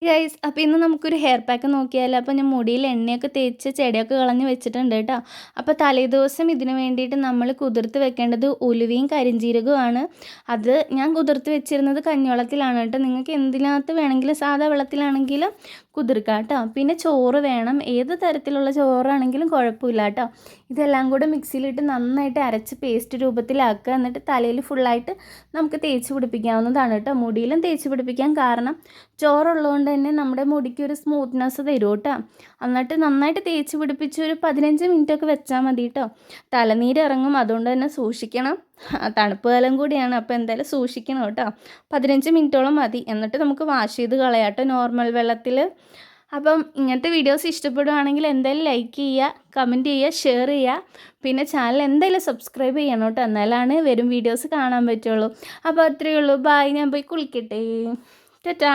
Guys അപ്പോൾ ഇന്ന് നമുക്കൊരു ഹെയർ പാക്ക് നോക്കിയാലോ. അപ്പോൾ ഞാൻ മുടിയിൽ എണ്ണയൊക്കെ തേച്ച് ചെടിയൊക്കെ കളഞ്ഞ് വെച്ചിട്ടുണ്ട് കേട്ടോ. അപ്പോൾ തലേദിവസം ഇതിന് വേണ്ടിയിട്ട് നമ്മൾ കുതിർത്ത് വെക്കേണ്ടത് ഉലുവയും കരിഞ്ജീരകവുമാണ്. അത് ഞാൻ കുതിർത്ത് വെച്ചിരുന്നത് കഞ്ഞിവെള്ളത്തിലാണ് കേട്ടോ. നിങ്ങൾക്ക് എന്തിനകത്ത് വേണമെങ്കിലും സാധാ വെള്ളത്തിലാണെങ്കിലും കുതിർക്കാം കേട്ടോ. പിന്നെ ചോറ് വേണം, ഏത് തരത്തിലുള്ള ചോറാണെങ്കിലും കുഴപ്പമില്ല കേട്ടോ. ഇതെല്ലാം കൂടെ മിക്സിയിലിട്ട് നന്നായിട്ട് അരച്ച് പേസ്റ്റ് രൂപത്തിലാക്കുക. എന്നിട്ട് തലയിൽ ഫുള്ളായിട്ട് നമുക്ക് തേച്ച് പിടിപ്പിക്കാവുന്നതാണ് കേട്ടോ. മുടിയിലും തേച്ച് പിടിപ്പിക്കാം, കാരണം ചോറുള്ളതുകൊണ്ട് തന്നെ നമ്മുടെ മുടിക്ക് ഒരു സ്മൂത്ത്നെസ് തരും കേട്ടോ. എന്നിട്ട് നന്നായിട്ട് തേച്ച് പിടിപ്പിച്ച് ഒരു 15 മിനിറ്റൊക്കെ വെച്ചാൽ മതി കേട്ടോ. തലനീര് ഇറങ്ങും, അതുകൊണ്ട് തന്നെ സൂക്ഷിക്കണം. തണുപ്പ് കാലം കൂടിയാണ്, അപ്പോൾ എന്തായാലും സൂക്ഷിക്കണം കേട്ടോ. 15 മിനിറ്റോളം മതി. എന്നിട്ട് നമുക്ക് വാഷ് ചെയ്ത് കളയാം കേട്ടോ നോർമൽ വെള്ളത്തിൽ. അപ്പം ഇങ്ങനത്തെ വീഡിയോസ് ഇഷ്ടപ്പെടുവാണെങ്കിൽ എന്തായാലും ലൈക്ക് ചെയ്യുക, കമൻറ്റ് ചെയ്യുക, ഷെയർ ചെയ്യുക. പിന്നെ ചാനൽ എന്തായാലും സബ്സ്ക്രൈബ് ചെയ്യണം കേട്ടോ, എന്നാലാണ് വരും വീഡിയോസ് കാണാൻ പറ്റുള്ളൂ. അപ്പോൾ അത്രയേ ഉള്ളൂ. ബായ്, ഞാൻ പോയി കുളിക്കട്ടെ. ടാറ്റാ.